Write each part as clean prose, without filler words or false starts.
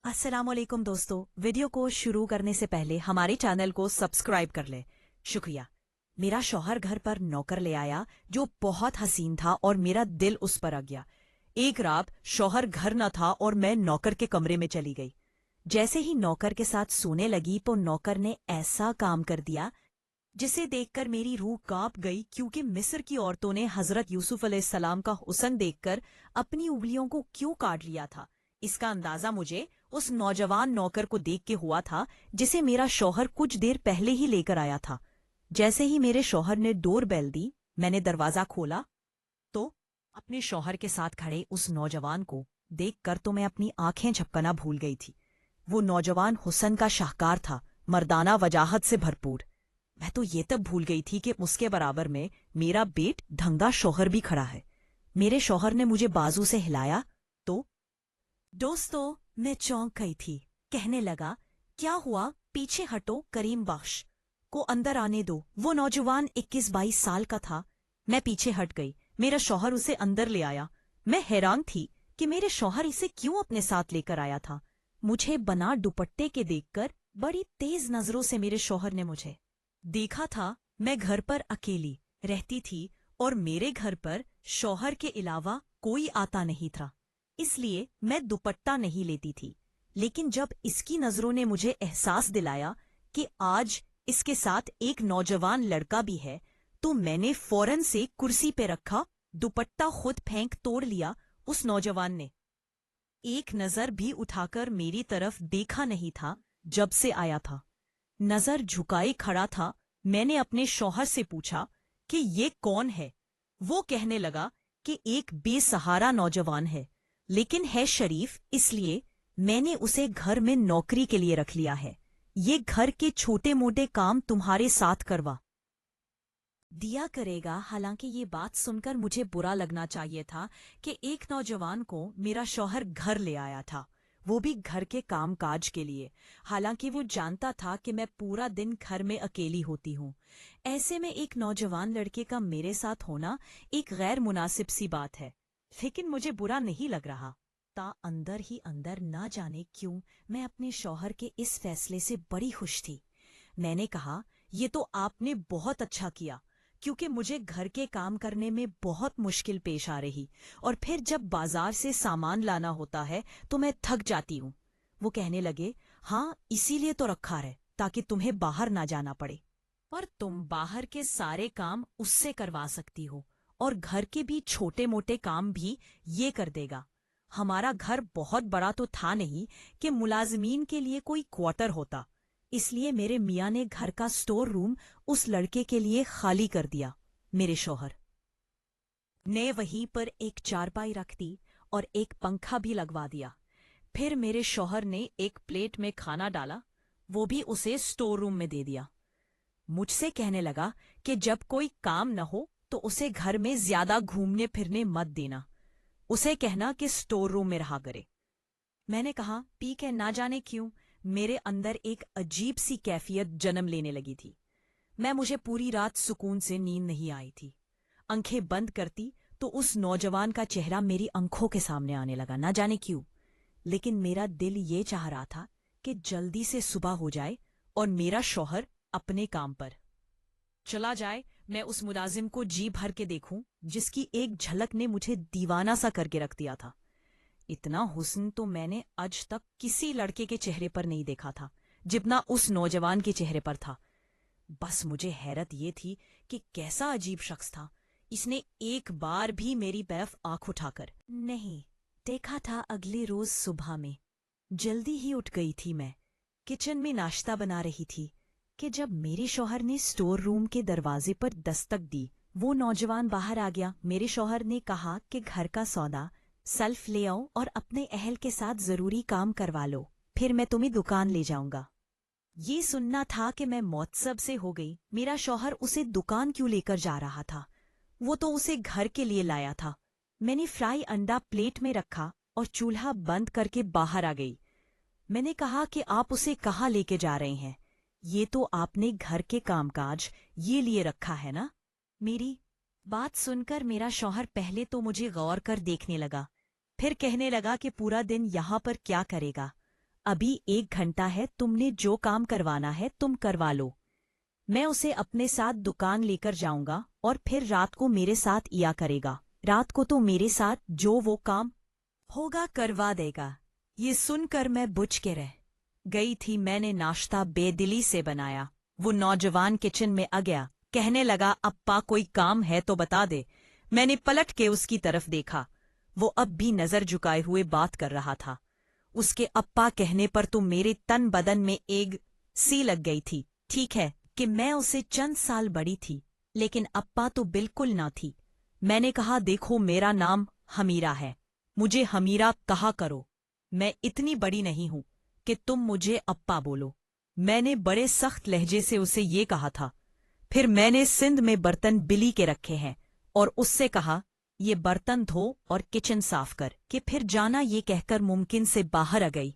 अस्सलामुअलैकुम दोस्तों, वीडियो को शुरू करने से पहले हमारे चैनल को सब्सक्राइब कर ले। शुक्रिया। मेरा शौहर घर पर नौकर ले आया जो बहुत हसीन था और मेरा दिल उस पर आ गया। एक रात शौहर घर न था और मैं नौकर के कमरे में चली गई। जैसे ही नौकर के साथ सोने लगी तो नौकर ने ऐसा काम कर दिया जिसे देखकर मेरी रूह कांप गई, क्योंकि मिस्र की औरतों ने हजरत यूसुफ अलैहिस्सलाम का हुस्न देखकर अपनी उंगलियों को क्यों काट लिया था। इसका अंदाजा मुझे उस नौजवान नौकर को देख के हुआ था जिसे मेरा शौहर कुछ देर पहले ही लेकर आया था। जैसे ही मेरे शौहर ने डोर बेल दी, मैंने दरवाजा खोला तो अपने शौहर के साथ खड़े उस नौजवान को देखकर तो मैं अपनी आंखें झपकना भूल गई थी। वो नौजवान हुस्न का शाहकार था, मर्दाना वजाहत से भरपूर। मैं तो ये तक भूल गई थी कि उसके बराबर में मेरा बेट ढंगा शौहर भी खड़ा है। मेरे शौहर ने मुझे बाजू से हिलाया तो दोस्तों, मैं चौंक गई थी। कहने लगा, क्या हुआ, पीछे हटो, करीम बख्श को अंदर आने दो। वो नौजवान 21-22 साल का था। मैं पीछे हट गई। मेरा शौहर उसे अंदर ले आया। मैं हैरान थी कि मेरे शौहर इसे क्यों अपने साथ लेकर आया था। मुझे बना दुपट्टे के देखकर बड़ी तेज नजरों से मेरे शौहर ने मुझे देखा था। मैं घर पर अकेली रहती थी और मेरे घर पर शौहर के अलावा कोई आता नहीं था, इसलिए मैं दुपट्टा नहीं लेती थी। लेकिन जब इसकी नजरों ने मुझे एहसास दिलाया कि आज इसके साथ एक नौजवान लड़का भी है, तो मैंने फौरन से कुर्सी पे रखा दुपट्टा खुद फेंक तोड़ लिया। उस नौजवान ने एक नजर भी उठाकर मेरी तरफ देखा नहीं था जब से आया था। नजर झुकाए खड़ा था। मैंने अपने शौहर से पूछा कि ये कौन है। वो कहने लगा कि एक बेसहारा नौजवान है, लेकिन है शरीफ, इसलिए मैंने उसे घर में नौकरी के लिए रख लिया है। ये घर के छोटे मोटे काम तुम्हारे साथ करवा दिया करेगा। हालांकि ये बात सुनकर मुझे बुरा लगना चाहिए था कि एक नौजवान को मेरा शौहर घर ले आया था, वो भी घर के काम काज के लिए। हालांकि वो जानता था कि मैं पूरा दिन घर में अकेली होती हूँ। ऐसे में एक नौजवान लड़के का मेरे साथ होना एक गैर मुनासिब सी बात है, लेकिन मुझे बुरा नहीं लग रहा ता। अंदर ही अंदर ना जाने क्यों मैं अपने शौहर के इस फैसले से बड़ी खुश थी। मैंने कहा, ये तो आपने बहुत अच्छा किया, क्योंकि मुझे घर के काम करने में बहुत मुश्किल पेश आ रही, और फिर जब बाजार से सामान लाना होता है तो मैं थक जाती हूँ। वो कहने लगे, हाँ, इसीलिए तो रखा है ताकि तुम्हें बाहर ना जाना पड़े, पर तुम बाहर के सारे काम उससे करवा सकती हो और घर के भी छोटे मोटे काम भी ये कर देगा। हमारा घर बहुत बड़ा तो था नहीं कि मुलाजमीन के लिए कोई क्वार्टर होता, इसलिए मेरे मियाँ ने घर का स्टोर रूम उस लड़के के लिए खाली कर दिया। मेरे शौहर ने वहीं पर एक चारपाई रख दी और एक पंखा भी लगवा दिया। फिर मेरे शौहर ने एक प्लेट में खाना डाला, वो भी उसे स्टोर रूम में दे दिया। मुझसे कहने लगा कि जब कोई काम न हो तो उसे घर में ज्यादा घूमने फिरने मत देना, उसे कहना कि स्टोर रूम में रहा करे। मैंने कहा, ठीक है। ना जाने क्यों मेरे अंदर एक अजीब सी कैफियत जन्म लेने लगी थी। मुझे पूरी रात सुकून से नींद नहीं आई थी। आंखें बंद करती तो उस नौजवान का चेहरा मेरी आंखों के सामने आने लगा, ना जाने क्यों। लेकिन मेरा दिल ये चाह रहा था कि जल्दी से सुबह हो जाए और मेरा शौहर अपने काम पर चला जाए। मैं उस मुलाजिम को जी भर के देखूं जिसकी एक झलक ने मुझे दीवाना सा करके रख दिया था। इतना हुस्न तो मैंने आज तक किसी लड़के के चेहरे पर नहीं देखा था जितना उस नौजवान के चेहरे पर था। बस मुझे हैरत ये थी कि कैसा अजीब शख्स था। इसने एक बार भी मेरी तरफ आंख उठाकर नहीं देखा था। अगले रोज सुबह में जल्दी ही उठ गई थी। मैं किचन में नाश्ता बना रही थी कि जब मेरे शौहर ने स्टोर रूम के दरवाजे पर दस्तक दी। वो नौजवान बाहर आ गया। मेरे शौहर ने कहा कि घर का सौदा सेल्फ ले आओ और अपने अहल के साथ जरूरी काम करवा लो, फिर मैं तुम्हें दुकान ले जाऊंगा। ये सुनना था कि मैं मौत्सब से हो गई। मेरा शौहर उसे दुकान क्यों लेकर जा रहा था? वो तो उसे घर के लिए लाया था। मैंने फ्राई अंडा प्लेट में रखा और चूल्हा बंद करके बाहर आ गई। मैंने कहा कि आप उसे कहाँ लेके जा रहे हैं? ये तो आपने घर के कामकाज ये लिए रखा है ना? मेरी बात सुनकर मेरा शौहर पहले तो मुझे गौर कर देखने लगा, फिर कहने लगा कि पूरा दिन यहाँ पर क्या करेगा? अभी 1 घंटा है, तुमने जो काम करवाना है तुम करवा लो। मैं उसे अपने साथ दुकान लेकर जाऊंगा और फिर रात को मेरे साथ इया करेगा। रात को तो मेरे साथ जो वो काम होगा करवा देगा। ये सुनकर मैं बुझ के रह गई थी। मैंने नाश्ता बेदिली से बनाया। वो नौजवान किचन में आ गया, कहने लगा, अप्पा कोई काम है तो बता दे। मैंने पलट के उसकी तरफ देखा। वो अब भी नजर झुकाए हुए बात कर रहा था। उसके अप्पा कहने पर तो मेरे तन बदन में एग सी लग गई थी। ठीक है कि मैं उसे चंद साल बड़ी थी, लेकिन अप्पा तो बिल्कुल ना थी। मैंने कहा, देखो मेरा नाम हमीरा है, मुझे हमीरा कहा करो। मैं इतनी बड़ी नहीं हूं कि तुम मुझे अप्पा बोलो। मैंने बड़े सख्त लहजे से उसे ये कहा था। फिर मैंने सिंध में बर्तन बिली के रखे हैं और उससे कहा, ये बर्तन धो और किचन साफ कर कि फिर जाना। ये कहकर मुमकिन से बाहर आ गई।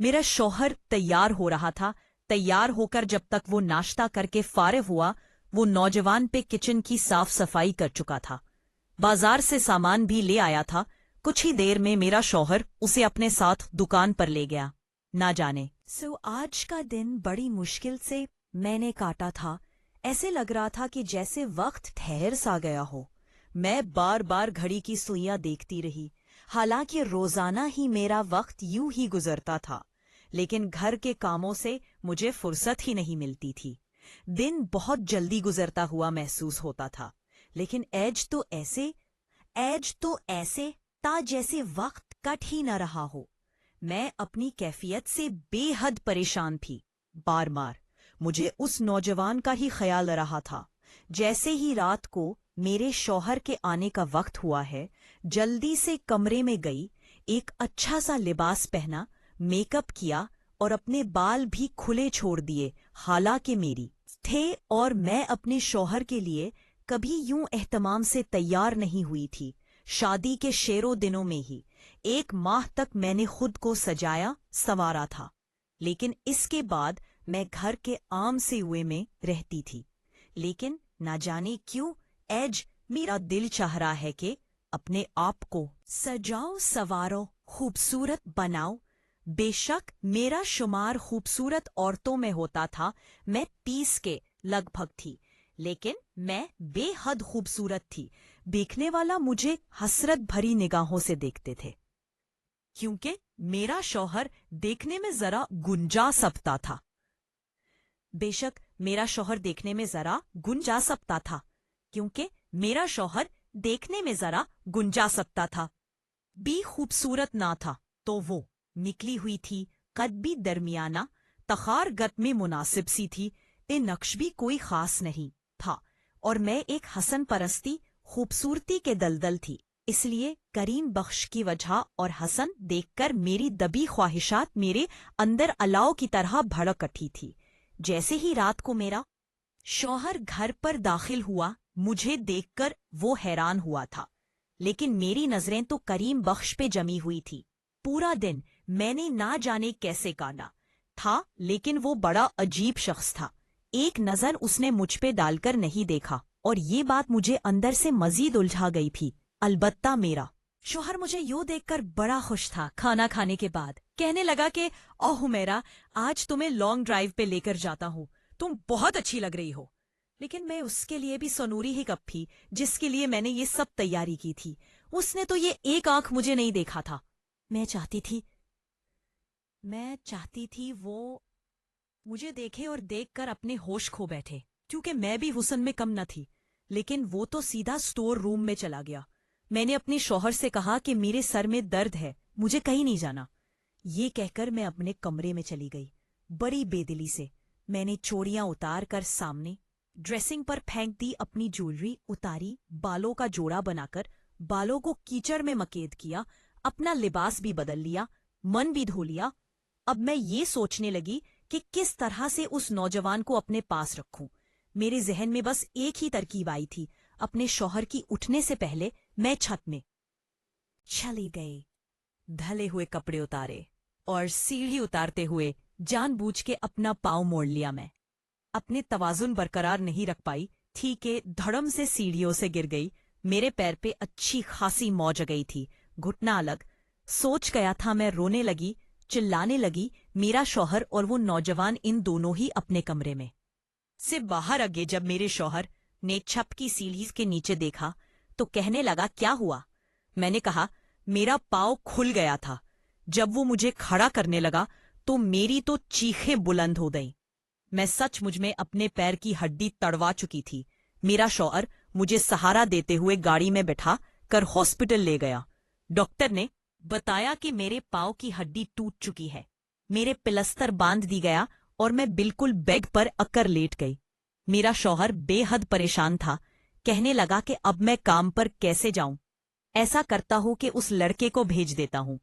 मेरा शौहर तैयार हो रहा था। तैयार होकर जब तक वो नाश्ता करके फारिग हुआ, वो नौजवान पे किचन की साफ सफाई कर चुका था। बाजार से सामान भी ले आया था। कुछ ही देर में मेरा शौहर उसे अपने साथ दुकान पर ले गया। ना जाने आज का दिन बड़ी मुश्किल से मैंने काटा था। ऐसे लग रहा था कि जैसे वक्त ठहर सा गया हो। मैं बार बार घड़ी की सुइयां देखती रही। हालांकि रोजाना ही मेरा वक्त यूं ही गुजरता था, लेकिन घर के कामों से मुझे फुर्सत ही नहीं मिलती थी। दिन बहुत जल्दी गुजरता हुआ महसूस होता था, लेकिन एज तो ऐसे था जैसे वक्त कट ही न रहा हो। मैं अपनी कैफियत से बेहद परेशान थी। बार बार मुझे उस नौजवान का ही ख्याल आ रहा था। जैसे ही रात को मेरे शौहर के आने का वक्त हुआ है, जल्दी से कमरे में गई, एक अच्छा सा लिबास पहना, मेकअप किया और अपने बाल भी खुले छोड़ दिए। हालांकि मेरी थे और मैं अपने शौहर के लिए कभी यूं एहतमाम से तैयार नहीं हुई थी। शादी के शेरों दिनों में ही 1 माह तक मैंने खुद को सजाया संवारा था, लेकिन इसके बाद मैं घर के आम से हुए में रहती थी। लेकिन ना जाने क्यों एज मेरा दिल चाह रहा है कि अपने आप को सजाओ संवारो, खूबसूरत बनाओ। बेशक मेरा शुमार खूबसूरत औरतों में होता था। मैं 30 के लगभग थी, लेकिन मैं बेहद खूबसूरत थी। देखने वाला मुझे हसरत भरी निगाहों से देखते थे, क्योंकि मेरा शौहर देखने में जरा गुंजा सकता था। बेशक मेरा शौहर देखने में जरा गुंजा सकता था, क्योंकि मेरा शौहर देखने में जरा गुंजा सकता था। भी खूबसूरत ना था तो वो निकली हुई थी, कद भी दरमियाना, तखार गत में मुनासिब सी थी। ए नक्श भी कोई खास नहीं था और मैं एक हसन परस्ती खूबसूरती के दलदल थी। इसलिए करीम बख्श की वजह और हसन देखकर मेरी दबी ख्वाहिशात मेरे अंदर अलाव की तरह भड़क उठी थी। जैसे ही रात को मेरा शौहर घर पर दाखिल हुआ, मुझे देखकर वो हैरान हुआ था, लेकिन मेरी नजरें तो करीम बख्श पे जमी हुई थी। पूरा दिन मैंने ना जाने कैसे काटा था, लेकिन वो बड़ा अजीब शख्स था। एक नजर उसने मुझ पे डालकर नहीं देखा और ये बात मुझे अंदर से मजीद उलझा गई थी। अलबत्ता मेरा शौहर मुझे यूं देखकर बड़ा खुश था। खाना खाने के बाद कहने लगा कि ओह हुमैरा, आज तुम्हें लॉन्ग ड्राइव पे लेकर जाता हूँ, तुम बहुत अच्छी लग रही हो। लेकिन मैं उसके लिए भी सनूरी ही कब थी जिसके लिए मैंने ये सब तैयारी की थी। उसने तो ये एक आंख मुझे नहीं देखा था। मैं चाहती थी वो मुझे देखे और देखकर अपने होश खो बैठे, क्योंकि मैं भी हुस्न में कम न थी। लेकिन वो तो सीधा स्टोर रूम में चला गया। मैंने अपने शौहर से कहा कि मेरे सर में दर्द है, मुझे कहीं नहीं जाना। ये कहकर मैं अपने कमरे में चली गई। बड़ी बेदिली से मैंने चोरियां उतार कर सामने ड्रेसिंग पर फेंक दी, अपनी ज्वेलरी उतारी, बालों का जोड़ा बनाकर बालों को कीचड़ में मकेद किया, अपना लिबास भी बदल लिया, मन भी धो लिया। अब मैं ये सोचने लगी कि किस तरह से उस नौजवान को अपने पास रखूं। मेरे जहन में बस एक ही तरकीब आई थी। अपने शौहर की उठने से पहले मैं छत में चली गई, धले हुए कपड़े उतारे और सीढ़ी उतारते हुए जानबूझ के अपना पांव मोड़ लिया। मैं अपने तवाजुन बरकरार नहीं रख पाई थी कि धड़म से सीढ़ियों से गिर गई। मेरे पैर पे अच्छी खासी मौज आ गई थी, घुटना अलग। सोच गया था मैं रोने लगी चिल्लाने लगी। मेरा शौहर और वो नौजवान इन दोनों ही अपने कमरे में से बाहर आ गए। जब मेरे शौहर ने छत की सीढ़ी के नीचे देखा तो कहने लगा, क्या हुआ? मैंने कहा, मेरा पाँव खुल गया था। जब वो मुझे खड़ा करने लगा तो मेरी तो चीखें बुलंद हो गईं। मैं सचमुच में अपने पैर की हड्डी तड़वा चुकी थी। मेरा शौहर मुझे सहारा देते हुए गाड़ी में बैठा कर हॉस्पिटल ले गया। डॉक्टर ने बताया कि मेरे पाँव की हड्डी टूट चुकी है। मेरे प्लास्टर बांध दी गया और मैं बिल्कुल बेड पर अकर लेट गई। मेरा शौहर बेहद परेशान था। कहने लगा कि अब मैं काम पर कैसे जाऊं? ऐसा करता हूं कि उस लड़के को भेज देता हूं।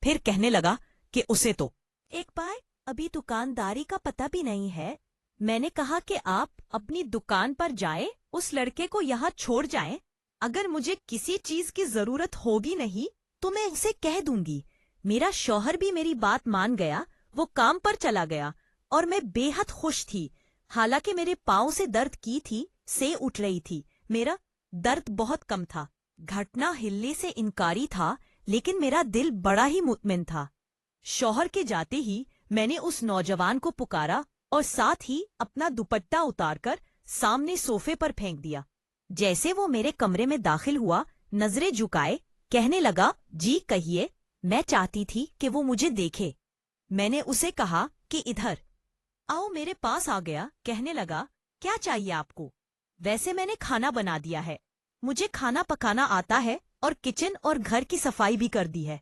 फिर कहने लगा कि उसे तो एक बार अभी दुकानदारी का पता भी नहीं है। मैंने कहा कि आप अपनी दुकान पर जाएं, उस लड़के को यहाँ छोड़ जाएं। अगर मुझे किसी चीज की जरूरत होगी नहीं तो मैं उसे कह दूंगी। मेरा शौहर भी मेरी बात मान गया। वो काम पर चला गया और मैं बेहद खुश थी। हालांकि मेरे पाँव से दर्द की थी से उठ रही थी। मेरा दर्द बहुत कम था। घटना हिलने से इनकारी था, लेकिन मेरा दिल बड़ा ही मुतमिन था। शौहर के जाते ही मैंने उस नौजवान को पुकारा और साथ ही अपना दुपट्टा उतारकर सामने सोफे पर फेंक दिया। जैसे वो मेरे कमरे में दाखिल हुआ, नजरें झुकाए कहने लगा, जी कहिए। मैं चाहती थी कि वो मुझे देखे। मैंने उसे कहा कि इधर आओ, मेरे पास आ गया। कहने लगा, क्या चाहिए आपको? वैसे मैंने खाना बना दिया है। मुझे खाना पकाना आता है और किचन और घर की सफाई भी कर दी है।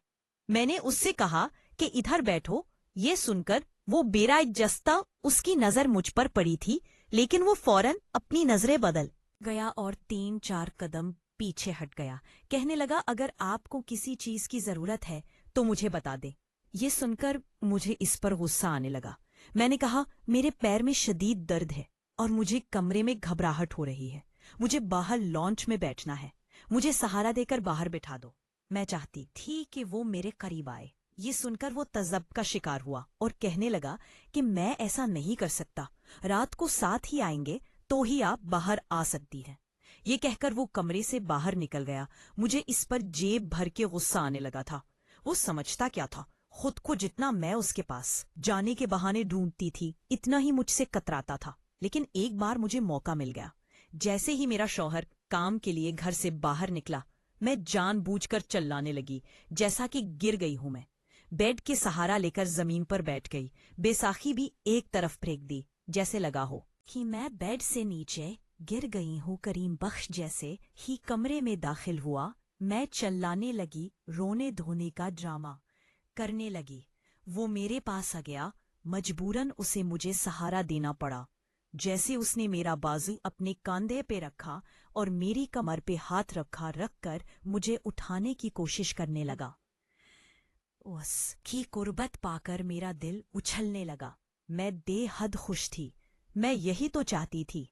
मैंने उससे कहा कि इधर बैठो। ये सुनकर वो बेराइज्जता उसकी नजर मुझ पर पड़ी थी, लेकिन वो फौरन अपनी नजरें बदल गया और 3-4 कदम पीछे हट गया। कहने लगा, अगर आपको किसी चीज की जरूरत है तो मुझे बता दे। ये सुनकर मुझे इस पर गुस्सा आने लगा। मैंने कहा, मेरे पैर में शदीद दर्द है और मुझे कमरे में घबराहट हो रही है। मुझे बाहर लॉन्च में बैठना है। मुझे सहारा देकर बाहर बिठा दो। मैं चाहती थी कि वो मेरे करीब आए। ये सुनकर वो तजब का शिकार हुआ और कहने लगा कि मैं ऐसा नहीं कर सकता। रात को साथ ही आएंगे तो ही आप बाहर आ सकती हैं। ये कहकर वो कमरे से बाहर निकल गया। मुझे इस पर जेब भर के गुस्सा आने लगा था। वो समझता क्या था? खुद को जितना मैं उसके पास जाने के बहाने ढूंढती थी, इतना ही मुझसे कतराता था। लेकिन एक बार मुझे मौका मिल गया। जैसे ही मेरा शौहर काम के लिए घर से बाहर निकला, मैं जानबूझकर चिल्लाने लगी, जैसा कि गिर गई हूं मैं। बेड के सहारा लेकर जमीन पर बैठ गई। बैसाखी भी एक तरफ फेंक दी, जैसे लगा हो कि मैं बेड से नीचे गिर गई हूँ। करीम बख्श जैसे ही कमरे में दाखिल हुआ। मैं चिल्लाने लगी, रोने धोने का ड्रामा करने लगी। वो मेरे पास आ गया। मजबूरन उसे मुझे सहारा देना पड़ा। जैसे उसने मेरा बाजू अपने कंधे पे रखा और मेरी कमर पे हाथ रखकर मुझे उठाने की कोशिश करने लगा। उसकी कुर्बत पाकर मेरा दिल उछलने लगा। मैं बेहद खुश थी। मैं यही तो चाहती थी।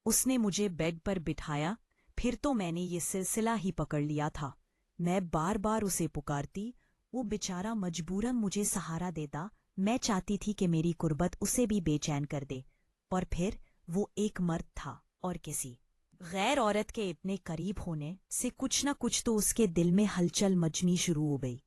उसने मुझे बेड पर बिठाया। फिर तो मैंने ये सिलसिला ही पकड़ लिया था। मैं बार बार उसे पुकारती, वो बेचारा मजबूरन मुझे सहारा देता। मैं चाहती थी कि मेरी कुर्बत उसे भी बेचैन कर दे। और फिर वो एक मर्द था और किसी गैर औरत के इतने करीब होने से कुछ न कुछ तो उसके दिल में हलचल मचनी शुरू हो गई।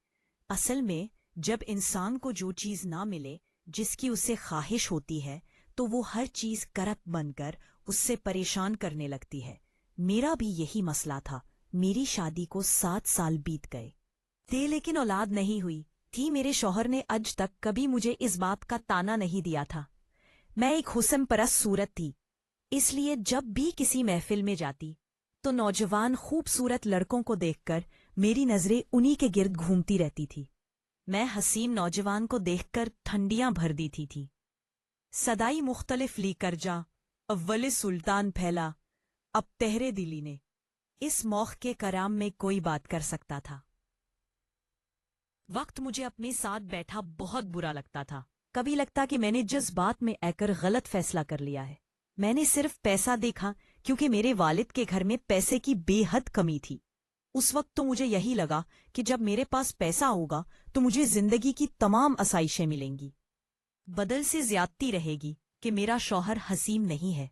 असल में जब इंसान को जो चीज ना मिले जिसकी उसे ख्वाहिश होती है, तो वो हर चीज करक बनकर उससे परेशान करने लगती है। मेरा भी यही मसला था। मेरी शादी को 7 साल बीत गए थे, लेकिन औलाद नहीं हुई थी। मेरे शौहर ने आज तक कभी मुझे इस बात का ताना नहीं दिया था। मैं एक हुस्न परस्त सूरत थी, इसलिए जब भी किसी महफिल में जाती तो नौजवान खूबसूरत लड़कों को देखकर मेरी नजरें उन्हीं के गिर्द घूमती रहती थी। मैं हसीन नौजवान को देखकर ठंडियां भर देती थी। सदाई मुख्तलिफ ली कर जा, अव्वले सुल्तान फैला, अब तहरे दिली ने। इस मौक़ के कराम में कोई बात कर सकता था। वक्त मुझे अपने साथ बैठा बहुत बुरा लगता था। कभी लगता कि मैंने जिस बात में आकर गलत फैसला कर लिया है। मैंने सिर्फ पैसा देखा क्योंकि मेरे वालिद के घर में पैसे की बेहद कमी थी। उस वक्त तो मुझे यही लगा कि जब मेरे पास पैसा होगा तो मुझे जिंदगी की तमाम आसाइशें मिलेंगी। बदल से ज्यादती रहेगी कि मेरा शौहर हसीम नहीं है।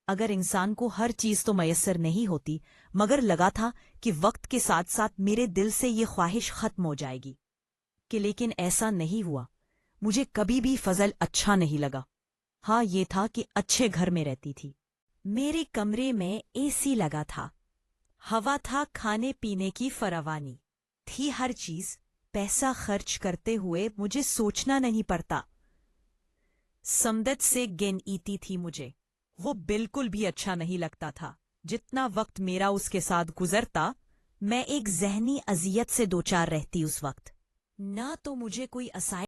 अगर इंसान को हर चीज तो मयसर नहीं होती, मगर लगा था कि वक्त के साथ साथ मेरे दिल से ये ख्वाहिश खत्म हो जाएगी कि लेकिन ऐसा नहीं हुआ। مجھے کبھی بھی فضل اچھا نہیں لگا۔ ہاں یہ تھا کہ اچھے گھر میں رہتی تھی، میرے کمرے میں اے سی لگا تھا، ہوا تھا، کھانے پینے کی فراوانی تھی، ہر چیز۔ پیسہ خرچ کرتے ہوئے مجھے سوچنا نہیں پڑتا۔ سمدت سے گن ایتی تھی مجھے، وہ بالکل بھی اچھا نہیں لگتا تھا۔ جتنا وقت میرا اس کے ساتھ گزرتا، میں ایک ذہنی اذیت سے دوچار رہتی اس وقت۔ نہ تو مجھے کوئی